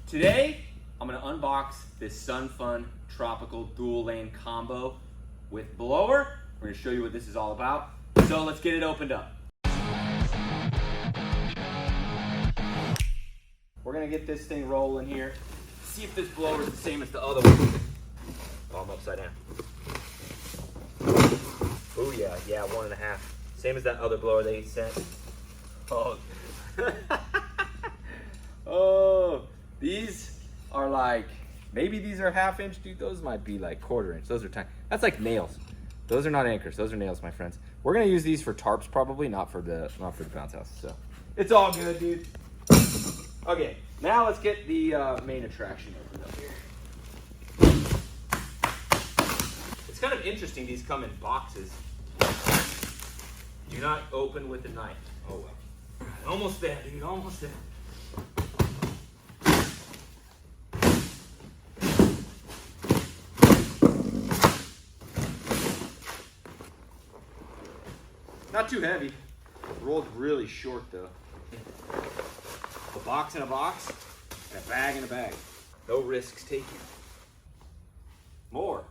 Today, I'm gonna unbox this Sunnfun Tropical Dual Lane Combo with blower. We're gonna show you what this is all about. So let's get it opened up. We're gonna get this thing rolling here. See if this blower is the same as the other one. Oh, I'm upside down. Oh yeah, 1.5. Same as that other blower they sent. Oh. Oh, these are like, maybe these are 1/2 inch, dude. Those might be like 1/4 inch. Those are tiny. That's like nails. Those are not anchors. Those are nails, my friends. We're gonna use these for tarps probably, not for the bounce house. So it's all good, dude. Okay, now let's get the main attraction opened up here. It's kind of interesting. These come in boxes. Do not open with a knife. Oh well. Almost there, dude. Almost there. Not too heavy. Rolled really short though. A box in a box, and a bag in a bag. No risks taken. More.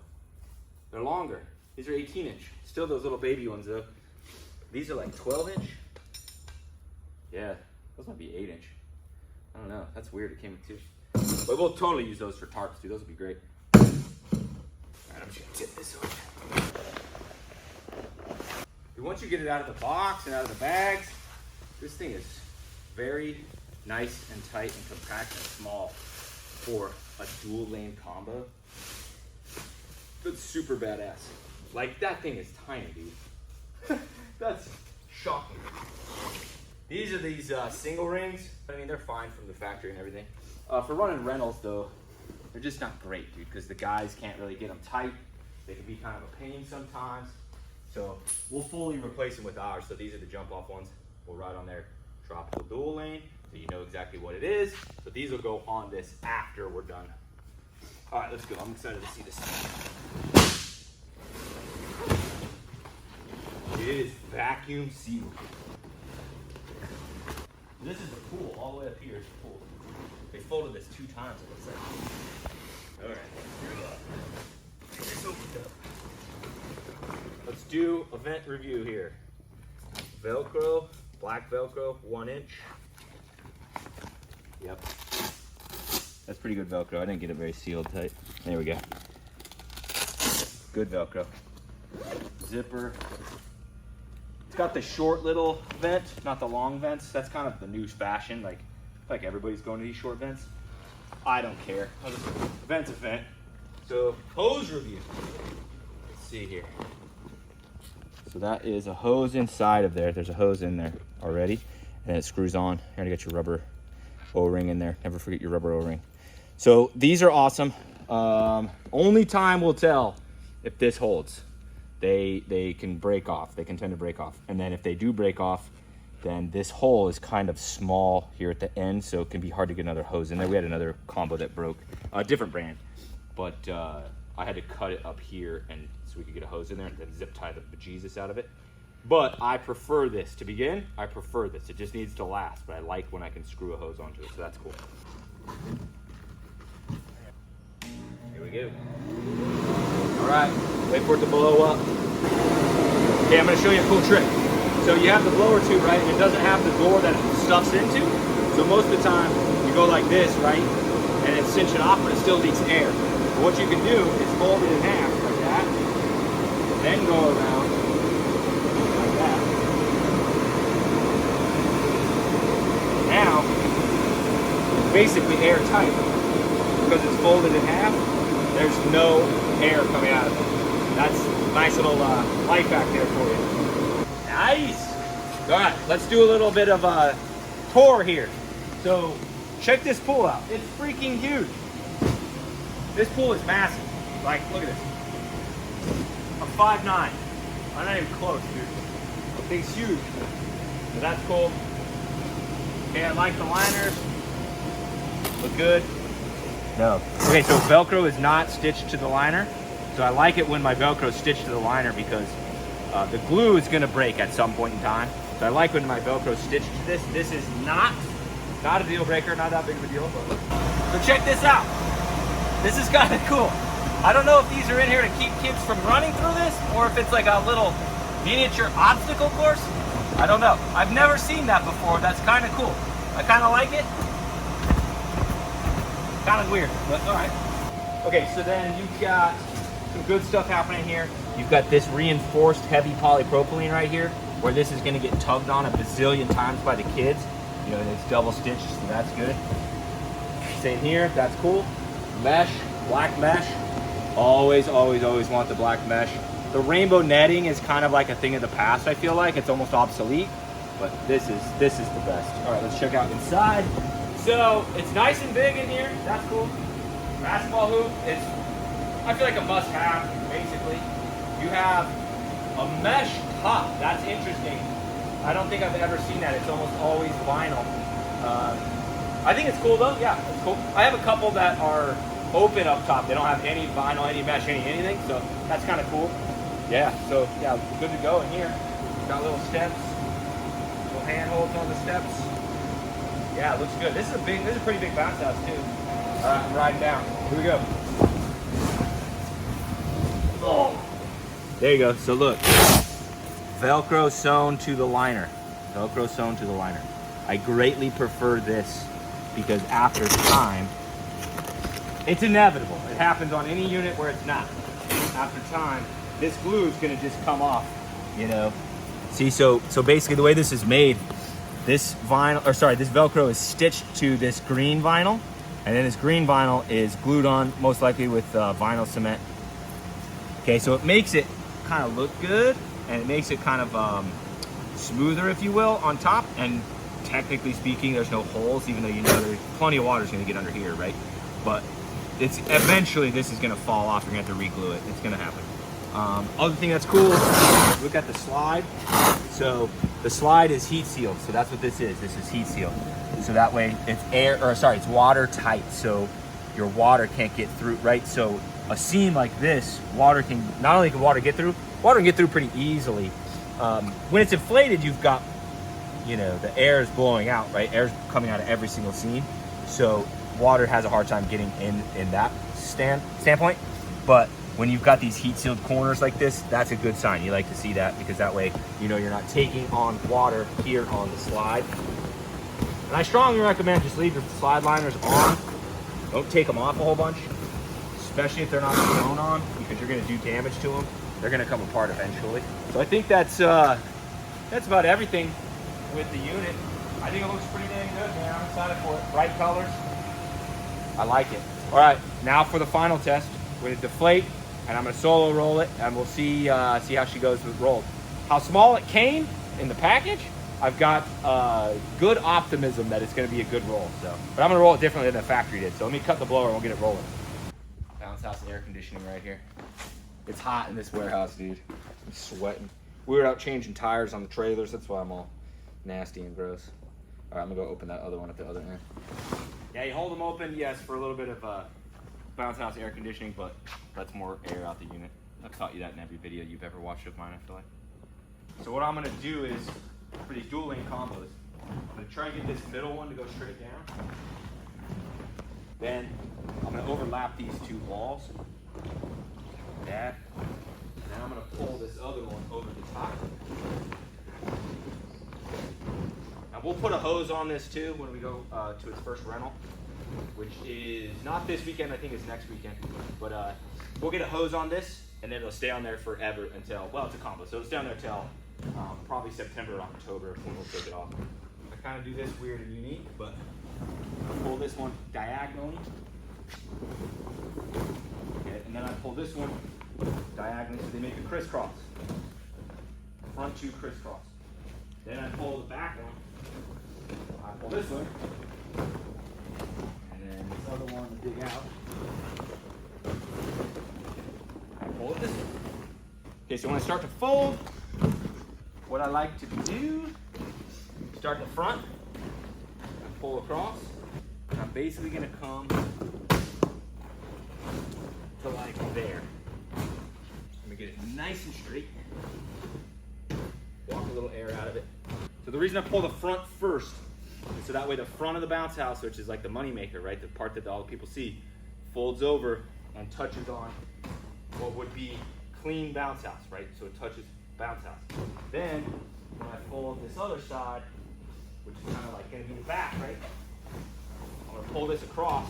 They're longer. These are 18 inch. Still those little baby ones though. These are like 12 inch. Yeah, those might be 8 inch. I don't know. That's weird. It came with 2. But we'll totally use those for tarps, dude. Those would be great. All right, I'm just gonna tip this over. Once you get it out of the box and out of the bags, this thing is very nice and tight and compact and small for a dual lane combo. That's super badass. Like, that thing is tiny, dude. That's shocking. These are these single rings. I mean, they're fine from the factory and everything. For running rentals though, they're just not great, dude, because the guys can't really get them tight. They can be kind of a pain sometimes. So we'll fully replace them with ours. So these are the jump off ones. We'll ride on their tropical dual lane, so you know exactly what it is. So these will go on this after we're done. All right, let's go. I'm excited to see this. It is vacuum sealed. This is the pool. All the way up here is the pool. They folded this 2 times, it looks like. All right, get this opened up. Let's do event review here. Velcro, black Velcro, 1 inch. Yep. That's pretty good Velcro. I didn't get it very sealed tight. There we go. Good Velcro. Zipper. It's got the short little vent, not the long vents. That's kind of the new fashion. Like everybody's going to these short vents. I don't care. Vent's a vent. So hose review. Let's see here. So that is a hose inside of there. There's a hose in there already, and it screws on. You're gonna get your rubber O-ring in there. Never forget your rubber O-ring. So these are awesome. Only time will tell if this holds. They can break off. They can tend to break off. And then if they do break off, then this hole is kind of small here at the end, so it can be hard to get another hose in there. We had another combo that broke, a different brand, but I had to cut it up here and so we could get a hose in there and then zip tie the bejesus out of it. But I prefer this. To begin, I prefer this. It just needs to last, but I like when I can screw a hose onto it, so that's cool. Here we go. All right, wait for it to blow up. Okay, I'm gonna show you a cool trick. So you have the blower tube, right, and it doesn't have the door that it stuffs into. So most of the time, you go like this, right, and it's cinching off, but it still leaks air. But what you can do is fold it in half like that, then go around like that. Now, it's basically airtight. Because it's folded in half, there's no air coming out of it. That's a nice little life hack there for you. Nice! All right, let's do a little bit of a tour here. So, check this pool out. It's freaking huge. This pool is massive. Like, look at this. I'm 5'9". I'm not even close, dude. The thing's huge. So that's cool. Okay, I like the liners. Look good. No. Okay, so Velcro is not stitched to the liner. So I like it when my Velcro is stitched to the liner because the glue is gonna break at some point in time. So I like when my Velcro is stitched to this. This is not. Not a deal breaker, not that big of a deal. But... So check this out. This is kind of cool. I don't know if these are in here to keep kids from running through this, or if it's like a little miniature obstacle course. I don't know. I've never seen that before. That's kind of cool. I kind of like it. Kind of weird, but all right. Okay, so then you've got some good stuff happening here. You've got this reinforced heavy polypropylene right here, where this is going to get tugged on a bazillion times by the kids. You know, it's double stitched, so that's good. Same here, that's cool. Mesh, black mesh. Always, always, always want the black mesh. The rainbow netting is kind of like a thing of the past, I feel like. It's almost obsolete, but this is the best. All right, let's check out inside. So it's nice and big in here. That's cool. Basketball hoop is, I feel like, a must-have, basically. You have a mesh top. That's interesting. I don't think I've ever seen that. It's almost always vinyl. I think it's cool though. Yeah, it's cool. I have a couple that are open up top. They don't have any vinyl, any mesh, anything. So that's kind of cool. Yeah. So yeah, good to go in here. Got little steps, little handholds on the steps. Yeah, it looks good. This is a pretty big bounce house too. All right, I'm riding down. Here we go. Oh. There you go. So look, Velcro sewn to the liner. Velcro sewn to the liner. I greatly prefer this because after time, it's inevitable. It happens on any unit where it's not. After time, this glue is gonna just come off, you know. See, so basically the way this is made, this Velcro is stitched to this green vinyl, and then this green vinyl is glued on, most likely with vinyl cement. Okay, so it makes it kind of look good, and it makes it kind of smoother, if you will, on top. And technically speaking, there's no holes, even though you know there's plenty of water is going to get under here, right? But it's eventually this is going to fall off. You're going to have to re-glue it. It's going to happen. Other thing that's cool, look at the slide. So the slide is heat sealed. So that's what this is. This is heat sealed. So that way it's it's water tight. So your water can't get through, right? So a seam like this, water can get through pretty easily. When it's inflated, you've got, you know, the air is blowing out, right? Air's coming out of every single seam. So water has a hard time getting in that standpoint. But when you've got these heat sealed corners like this, that's a good sign. You like to see that because that way, you know, you're not taking on water here on the slide. And I strongly recommend just leave your slide liners on. Don't take them off a whole bunch, especially if they're not sewn on, because you're going to do damage to them. They're going to come apart eventually. So I think that's about everything with the unit. I think it looks pretty dang good, man. I'm excited for it. Bright colors. I like it. All right, now for the final test. We're going to deflate, and I'm going to solo roll it, and we'll see how she goes with rolled. How small it came in the package, I've got good optimism that it's going to be a good roll. So, but I'm going to roll it differently than the factory did. So let me cut the blower and we'll get it rolling. Bounce house air conditioning right here. It's hot in this warehouse, dude. I'm sweating. We were out changing tires on the trailers. That's why I'm all nasty and gross. All right, I'm going to go open that other one at the other end. Yeah, you hold them open, yes, for a little bit of bounce house air conditioning, but lets more air out the unit. I've taught you that in every video you've ever watched of mine, I feel like. So what I'm going to do is, for these dual lane combos, I'm going to try and get this middle one to go straight down. Then I'm going to overlap these two walls. Like that. And then I'm going to pull this other one over the top. Now we'll put a hose on this too when we go to its first rental, which is not this weekend, I think it's next weekend. But we'll get a hose on this, and then it'll stay on there forever until, well, it's a combo, so it'll stay on there till probably September or October when we'll take it off. I kind of do this weird and unique, but I pull this one diagonally. Okay, and then I pull this one diagonally so they make a crisscross. Front two crisscross. Then I pull the back one. I pull this one. And then this other one to dig out. I pull it this way. Okay, so when I start to fold, what I like to do, start in the front, and pull across, and I'm basically gonna come to like there. Let me get it nice and straight. Walk a little air out of it. So the reason I pull the front first And so that way the front of the bounce house, which is like the money maker, right? The part that all the people see, folds over and touches on what would be clean bounce house, right? So it touches bounce house. Then when I fold this other side, which is kind of like gonna be the back, right? I'm gonna pull this across.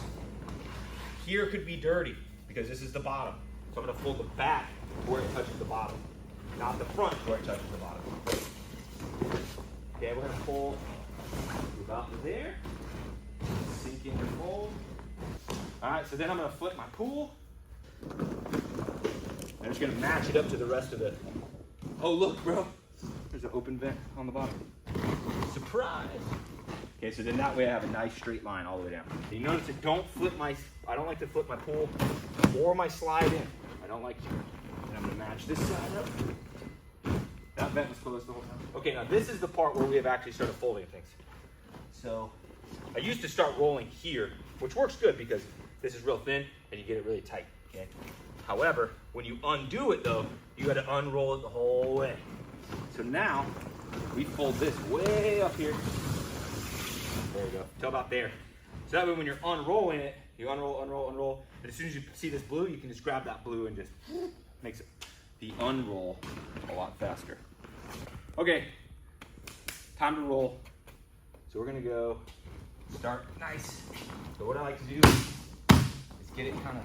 Here could be dirty because this is the bottom. So I'm gonna fold the back where it touches the bottom, not the front where it touches the bottom. Okay, we're gonna fold about to there, sink in your fold. All right, so then I'm gonna flip my pool. I'm just gonna match it up to the rest of it. Oh, look, bro, there's an open vent on the bottom. Surprise. Okay, so then that way I have a nice straight line all the way down. You notice I don't like to flip my pool or my slide in. I don't like to. And I'm gonna match this side up. That vent was closed the whole time. Okay, now this is the part where we have actually started folding things. So I used to start rolling here, which works good because this is real thin and you get it really tight, okay? However, when you undo it though, you gotta unroll it the whole way. So now, we fold this way up here. There we go, till about there. So that way when you're unrolling it, you unroll, unroll, unroll, and as soon as you see this blue, you can just grab that blue and just makes it the unroll a lot faster. Okay, time to roll. So we're gonna go start nice. So what I like to do is get it kind of,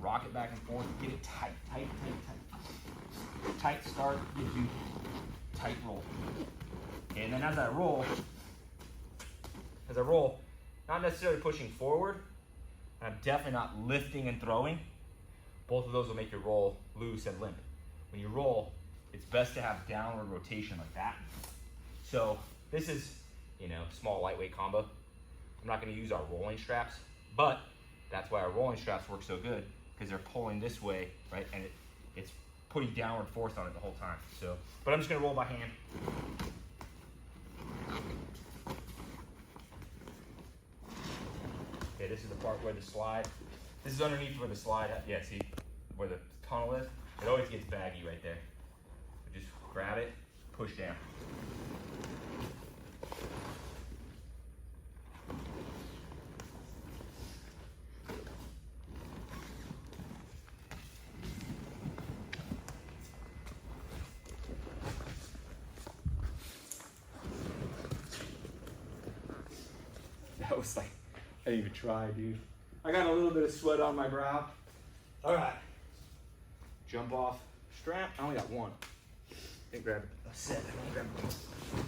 rock it back and forth, get it tight, tight, tight, tight. Tight start gives you tight roll. Okay, and then as I roll, not necessarily pushing forward, I'm definitely not lifting and throwing. Both of those will make your roll loose and limp. When you roll, it's best to have downward rotation like that. So this is, small lightweight combo. I'm not gonna use our rolling straps, but that's why our rolling straps work so good, because they're pulling this way, right? And it's putting downward force on it the whole time. So, but I'm just gonna roll by hand. Okay, this is the part where the slide, this is underneath where the slide, yeah, see where the tunnel is? It always gets baggy right there. So just grab it, push down. That was like, I didn't even try, dude. I got a little bit of sweat on my brow. All right, jump off strap. I only got one. Didn't grab a set.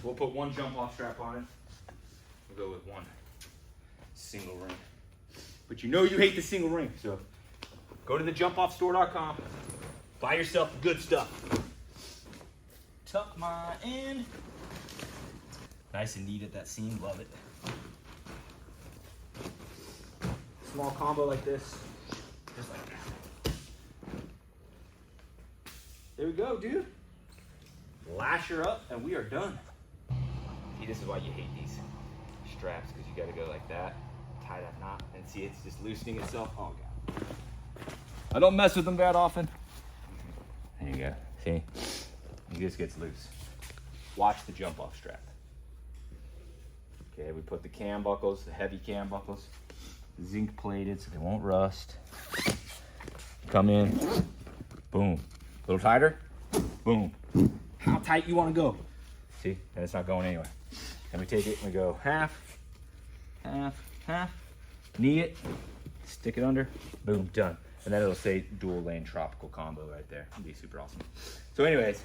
We'll put one jump off strap on it. We'll go with one single ring. But you hate the single ring, so go to the jumpoffstore.com. Buy yourself the good stuff. Tuck my end. Nice and neat at that seam, love it. Small combo like this, just like that. There we go, dude. Lash her up and we are done. See, this is why you hate these straps, because you gotta go like that, tie that knot, and see it's just loosening itself. Oh God. I don't mess with them that often. There you go, see? It just gets loose. Watch the jump off strap. Okay, we put the cam buckles, the heavy cam buckles, zinc plated so they won't rust. Come in, boom. A little tighter, boom. How tight you want to go? See, and it's not going anywhere. Then we take it and we go half, half, half, knee it, stick it under, boom, done. And then it'll say dual lane tropical combo right there. It'll be super awesome. So anyways,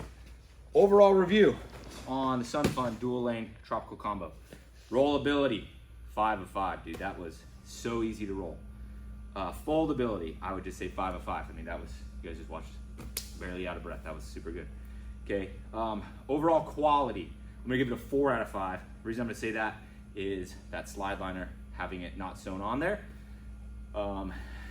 overall review on the Sunnfun dual lane tropical combo. Rollability, 5 of 5, dude. That was so easy to roll. Foldability, I would just say 5 of 5. I mean, that was, you guys just watched barely out of breath. That was super good. Okay, overall quality, I'm gonna give it a 4 out of 5. The reason I'm gonna say that is that slide liner, having it not sewn on there.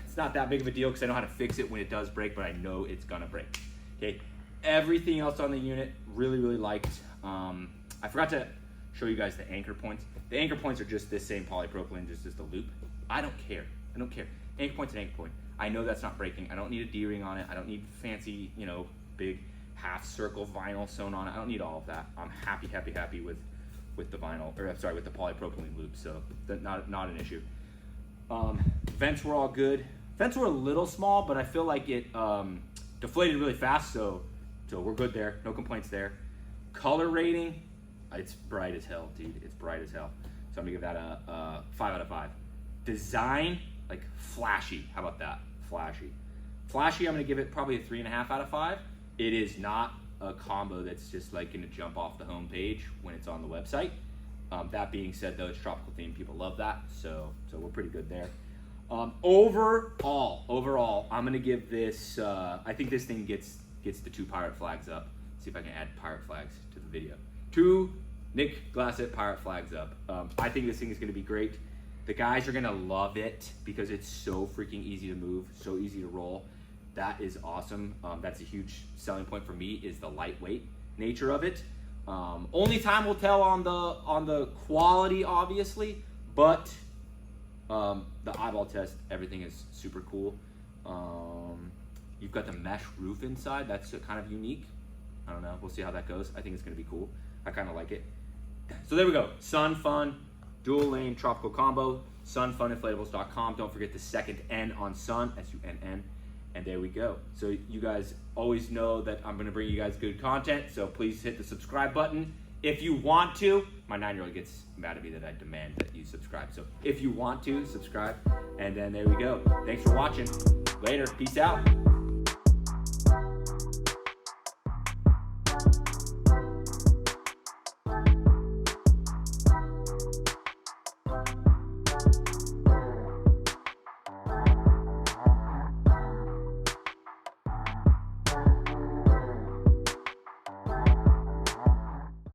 It's not that big of a deal because I know how to fix it when it does break, but I know it's gonna break. Okay, everything else on the unit, really, really liked. I forgot to show you guys the anchor points. The anchor points are just this same polypropylene, just a loop. I don't care, I don't care. Anchor point's an anchor point. I know that's not breaking. I don't need a D-ring on it. I don't need fancy, big half circle vinyl sewn on it. I don't need all of that. I'm happy with with the vinyl, or I'm sorry, with the polypropylene loop, so not an issue. Vents were all good. Vents were a little small, but I feel like it deflated really fast, so we're good there. No complaints there. Color rating, it's bright as hell, dude. It's bright as hell. So I'm gonna give that a 5 out of 5. Design, like flashy. How about that? Flashy. Flashy, I'm gonna give it probably a 3.5 out of 5. It is not a combo that's just like gonna jump off the home page when it's on the website. That being said, though, it's tropical theme. People love that, so we're pretty good there. Overall, I'm gonna give this. I think this thing gets the 2 pirate flags up. See if I can add pirate flags to the video. 2 Nick Glassett pirate flags up. I think this thing is gonna be great. The guys are gonna love it because it's so freaking easy to move, so easy to roll. That is awesome. That's a huge selling point for me, is the lightweight nature of it. Only time will tell on the quality, obviously, but the eyeball test, everything is super cool. You've got the mesh roof inside. That's kind of unique. I don't know. We'll see how that goes. I think it's going to be cool. I kind of like it. So there we go. Sunnfun dual lane tropical combo. Sunnfuninflatables.com. Don't forget the second N on Sun, S-U-N-N. And there we go. So you guys always know that I'm going to bring you guys good content. So please hit the subscribe button if you want to. My 9-year-old gets mad at me that I demand that you subscribe. So if you want to, subscribe. And then there we go. Thanks for watching. Later. Peace out.